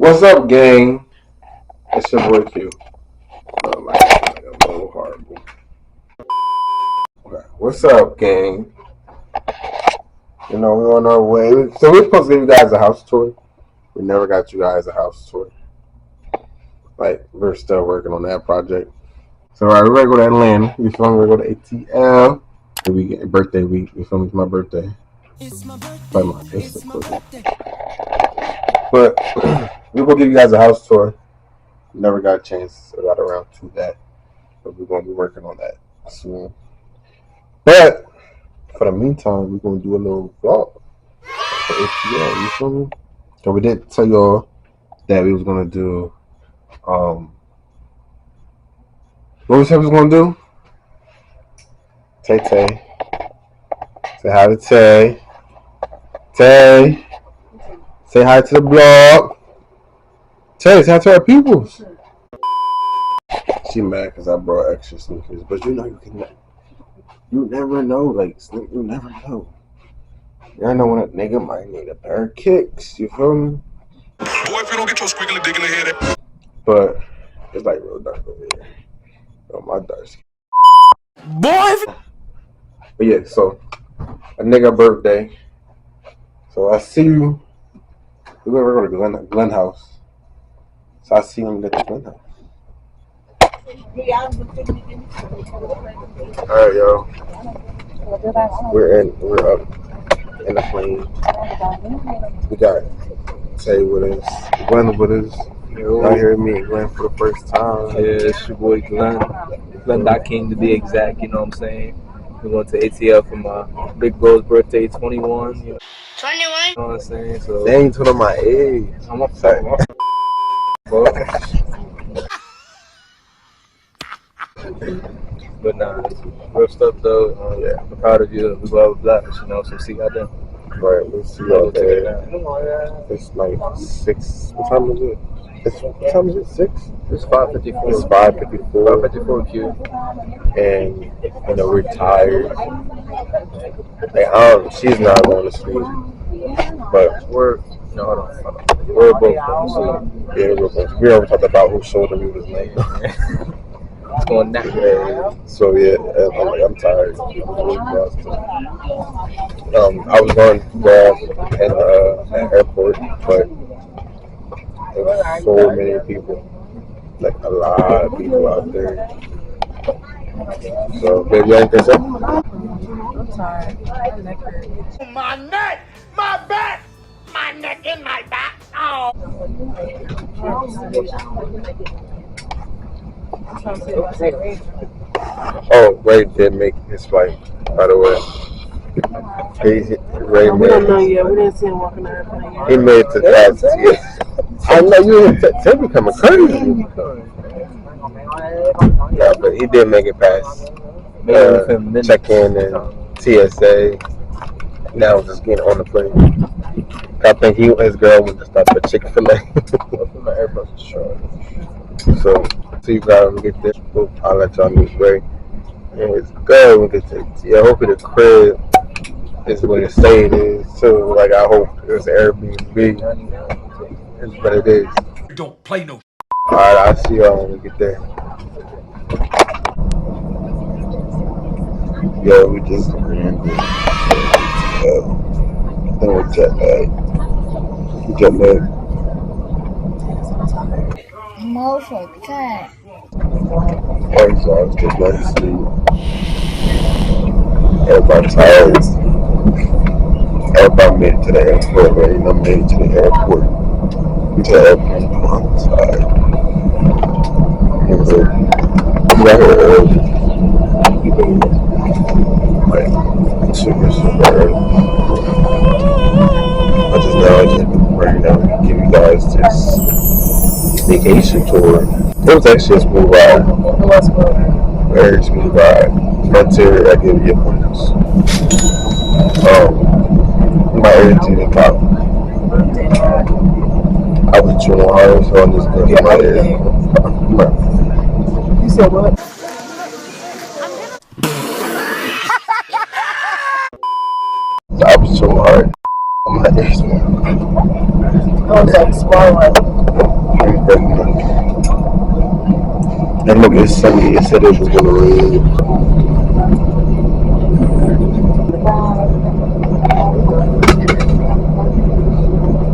What's up, gang? It's your boy Q. Like a little horrible. Okay. What's up, gang? You know, we're on our way. So we're supposed to give you guys a house tour. We never got you guys a house tour. Like, we're still working on that project. So, all right, we're going to go to Atlanta. You feel me? We're going to ATL. We get birthday week. You feel me? It's my birthday. It's my birthday. It's my birthday. But we're going to give you guys a house tour. Never got a chance or got around to that. But we're going to be working on that soon. But for the meantime, we're going to do a little vlog for ATL. You feel me? So we did tell y'all that we was going to do, what we said we was going to do? Tay Tay. Say hi to Tay. Tay. Say hi to the blog. Tay, say hi to our people. She mad because I brought extra sneakers. But you know you never know. Like, you never know. You never know when a nigga might need a pair of kicks. You feel me? Boy, if you don't get your squiggly dick in the head. But it's like real dark over here. Oh, my dark skin. Boy! But yeah, so a nigga birthday. So I see you. We're going to Glen House. So I see him at the Glen House. Alright, yo. We're up in the plane. We got Tay with us, Glenn with us. Y'all hear me, Glenn, for the first time. Yeah, it's your boy Glenn. Glenn King to be exact, you know what I'm saying? We're going to ATL for my big bro's birthday, 21. 21? You know what I'm saying? So They ain't told my age. I'm up sorry. But nah, real stuff though. Yeah. I'm proud of you. We blah blah blah. You know, so see y'all then. Right, we'll see y'all there. It's like 6. What time is it? What time is it? 6? It's 5:54. It's 5:54. 5:54 Q. And you know we're tired. Like, she's not going to sleep, but We're no, hold on. We're both going to sleep. yeah, we already talked about whose shoulder we was laying. It's going that way. So yeah, I'm tired. I was going to grab at the airport, but there was so many people, like a lot of people out there. So, baby, you ain't say? I'm tired. My neck hurts. My neck! My back! My neck and my back! Oh! I'm trying to see if I say Ray. Oh, Ray did make his flight, by the way. Ray We don't know yet. We didn't see him walking the airplane yet. He made it to the I know you didn't becoming crazy. Yeah, but he did make it past check-in and TSA. Now just getting on the plane. I think he and his girl went to stop at Chick-fil-A. So you guys get this book. I'll let y'all meet Ray and his girl. Get to hopefully the crib is where the state is too. Like I hope it's Airbnb. It's what it is. Don't play no. Alright, I'll see y'all when we get there. Yo, we just landed. Then we're jet lag. Motherfucker, cat. Alright, so I was just going to sleep. Everybody tired. Everybody made it to the airport, right? I made it to the airport. To the airplane, I'm tired. I'm right here early. Like, super early. I just right now give you guys this vacation tour. It was actually a smooth ride. It was smooth. Very smooth ride. Frontier activity points. My irritating top. I was chewing hard, so I'm just going to my ear. You said what? I was chewing hard. My ears. I was like swallowing. And look, it's sunny. It said it was gonna rain.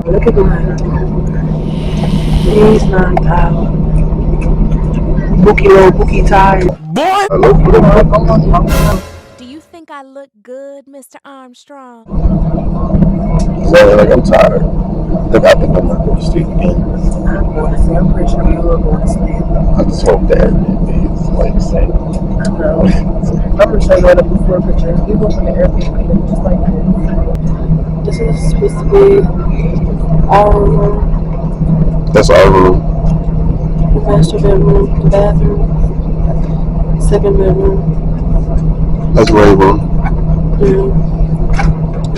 Look at the he's knocked out. Bookie tired. Hello? Do you think I look good, Mr. Armstrong? So, like, I'm tired. I think I'm not going to sleep again. I'm going to say, I'm pretty sure you will go to sleep. I just hope that it's like saying. I know. I'm going to show you the before pictures. We go from the Airbnb just like this. This is supposed to be our room. That's our room. The master bedroom, the bathroom, second bedroom. That's Ray's room. Yeah.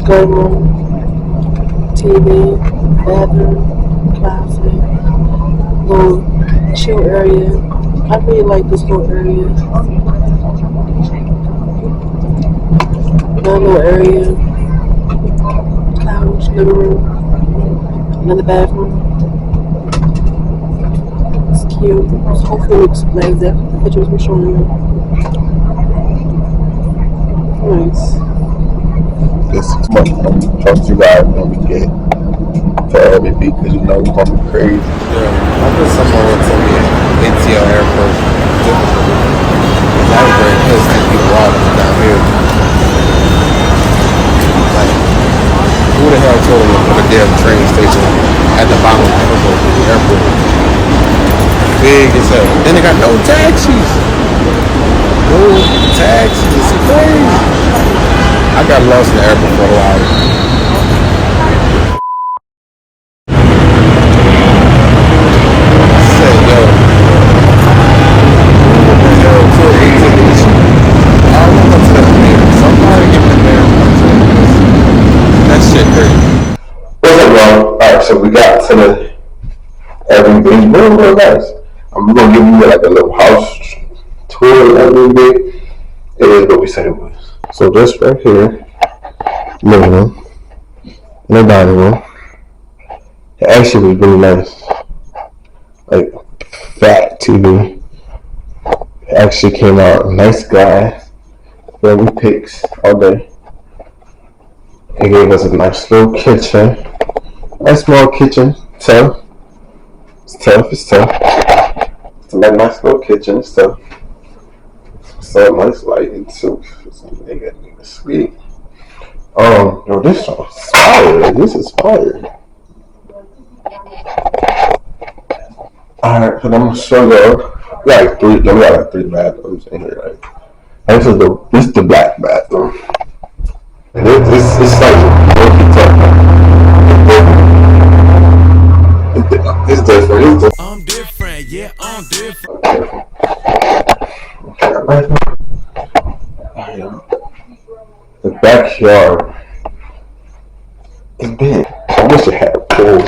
Good room. TV, bathroom, closet, little chill area. I really like this little area. Another little area, couch, living room, another bathroom. It's cute. Hopefully it looks like exactly the pictures we're showing you. Nice. This is much fun. Trust you guys when we get to Airbnb because you know we're going to be crazy. Yeah, I wish someone would tell me at ATL airport. I was very pissed that people walking down here. Like, who the hell told them to put a damn train station at the bottom of the airport? Big as hell. Then they got no taxis. No taxis. It's crazy. I got lost in the airport for a while. What's up, y'all? Alright, so we got to the Airbnb. Real nice. I'm going to give you like a little house tour of Airbnb. It is what we said it was. So this right here, living room, and the dining room. It actually was really nice. Like, fat TV. It actually came out nice glass. Family pics all day. It gave us a nice little kitchen. Nice small kitchen. Tough. It's tough. It's a nice little kitchen. It's tough. So nice lighting too. They got me to sleep. Yo, this is fire. This is fire. Alright, so I'm gonna show you. We got like three bathrooms in here. Right? This is the black bathroom. And it's like really tough. It's different. I'm different, yeah, I'm different. The backyard is big. I wish it had a pool.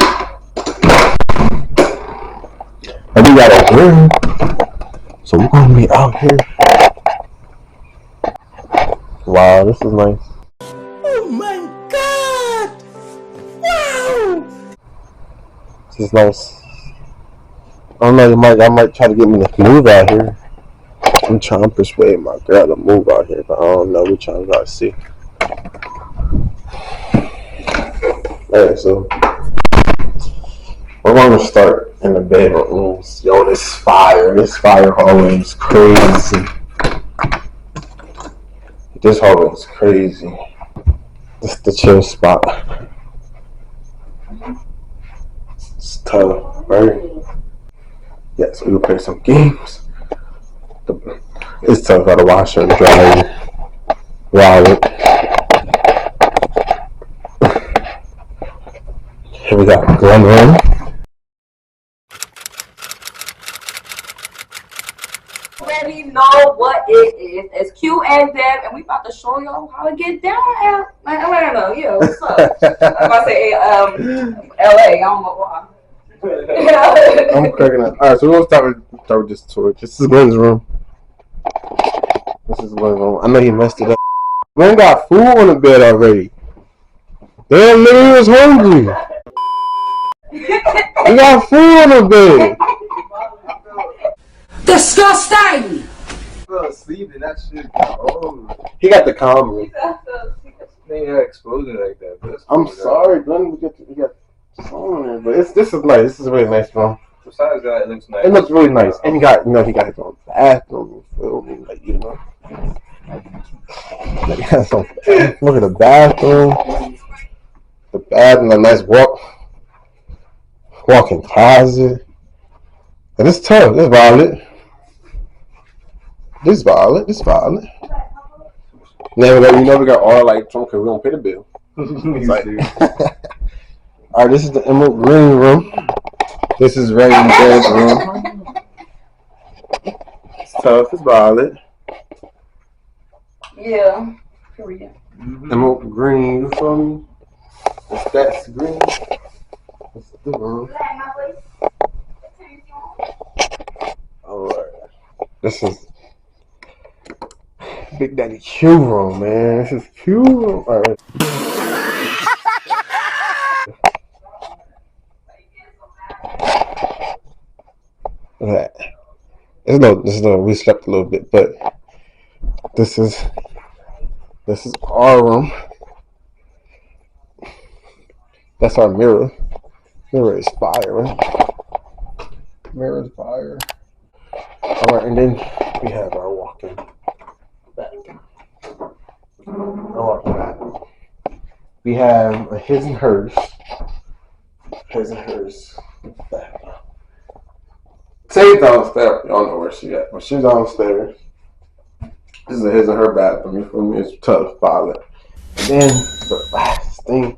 And we got a room, so we're gonna be out here. Wow, this is nice. Oh my god! Wow! This is nice. I don't know, I might try to get me to move out here. I'm trying to persuade my girl to move out here, but I don't know. We're trying to see. Alright, so we're going to start in the bedrooms. Yo, this fire hallway is crazy. This hallway is crazy. This is the chill spot. It's tough, right? Yeah, so we'll play some games. It's tough, gotta wash and dry wallet. Here we got Glen Room. Already know what it is. It's Q and Deb, and we about to show y'all how to get down at Atlanta. Yeah, what's up? I'm about to say LA. I don't know why. I'm cracking up. Alright, so we're gonna start with this tour. This is Glenn's room. This is Glenn's room. I know he messed it up. Glenn got food on the bed already. Damn, nigga, he was hungry. He got food on the bed. Disgusting! Fell asleep and that shit got old. He got the calm room. They ain't exposed it like that. But I'm sorry, Glenn. We got song in there, but this is nice. This is a really nice room. Besides that, it looks nice. It looks really nice, and he got his own bathroom. You feel me? Like look at the bathroom. The bathroom, a nice walk-in closet. And it's tough. It's violent. This violent. Now we got all lights on because we don't pay the bill. All right, this is the emerald green room. This is Rain's bedroom. It's tough. It's violent. Yeah. Period. Emerald green. You feel me? That's green. That's the room. All right. This is Big Daddy Q room, man. This is Q room. All right. Look at that. We slept a little bit, but this is our room. That's our mirror. Mirror is fire, right? Mirror is fire. All right, and then we have our walk-in bathroom. We have a his and hers. His and hers bathroom. Tay's downstairs. Y'all know where she at. But she's downstairs. This is a his and her bathroom. You feel me? It's tough, violent. And then the last thing,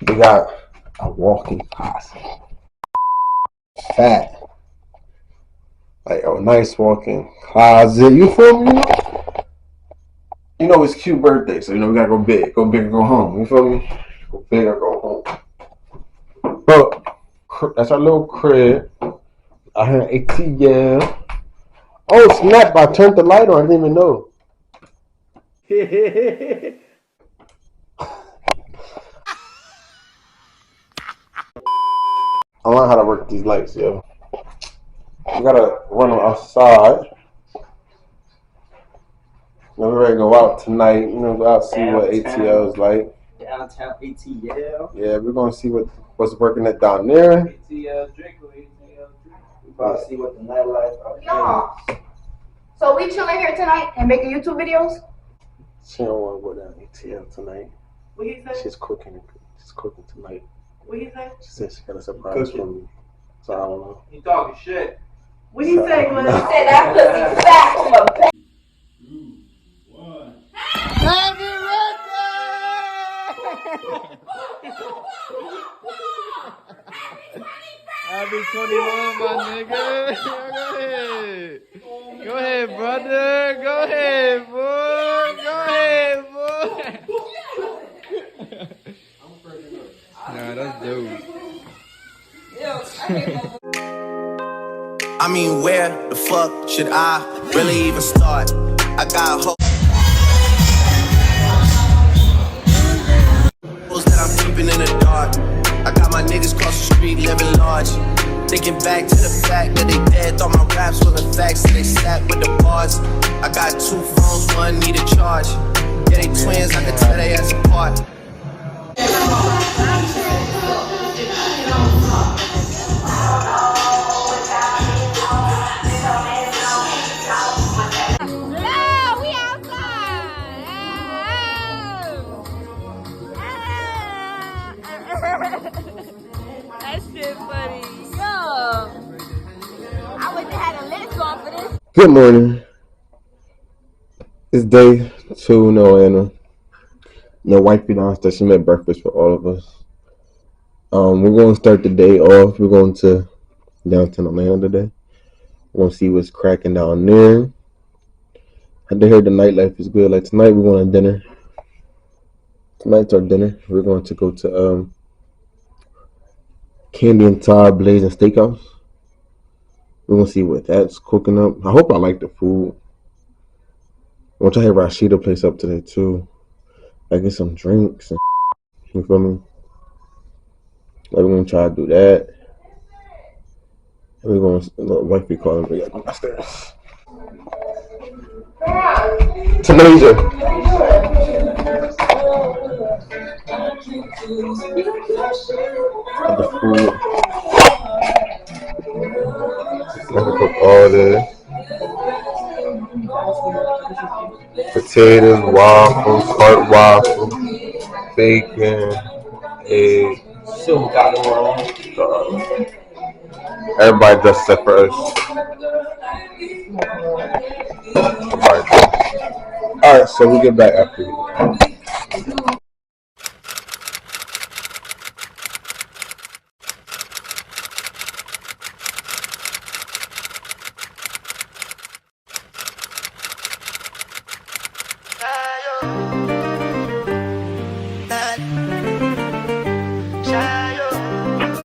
we got a walk-in closet. Fat. Like a nice walk-in closet. You feel me? You know it's Q birthday, so we gotta go big. Go big or go home. You feel me? Go big or go home. But that's our little crib. I heard ATL. Oh snap! I turned the light on. I didn't even know. I learned how to work these lights, yo. We gotta run them outside. We're ready to go out tonight. Go out see what ATL is like. Downtown ATL. Yeah, we're gonna see what's working at down there. ATL drink. We about to see what the nightlife is. No. So we chilling here tonight and making YouTube videos? She don't want to go down ATL tonight. What he say? She's cooking tonight. What he say? She said she got a surprise for me. So I don't know. You talking shit. What he say, Glenn? He said that pussy fat from a back. Happy Happy 21, my nigga. Go ahead, brother. Go ahead, boy. Nah, that's dope. I mean, where the fuck should I really even start? I got hope that I'm keeping in the dark. I got my niggas cross the street living large. Thinking back to the fact that they dead, thought my raps were the facts, so they sat with the bars. I got 2 phones, one need a charge. Yeah, they twins, I can tell they ass apart. That shit funny. Yo. I wish I had a list on for this. Good morning. It's day 2. No Anna. No wifey downstairs. She made breakfast for all of us. We're going to start the day off. We're going to downtown Atlanta today. We're going to see what's cracking down there. I did hear the nightlife is good. Like tonight we're going to dinner. Tonight's our dinner. We're going to go to Candy and Todd Blazing Steakhouse. We're going to see what that's cooking up. I hope I like the food. I want to hit Rashida place up today too. I get some drinks and you feel me? Like, we're going to try to do that. And we're going to see what that's cooking up. I hope I like the food. I want to hit Rashida place up today too. I get some drinks and you feel me? Like, we're going to try to do that. We're going to wife be calling me. Go upstairs. Tanasia. The food. I can cook all this. Potatoes, waffles, heart waffles, bacon, egg. Still got it wrong. Everybody dressed except for us. Alright, so we get back after you.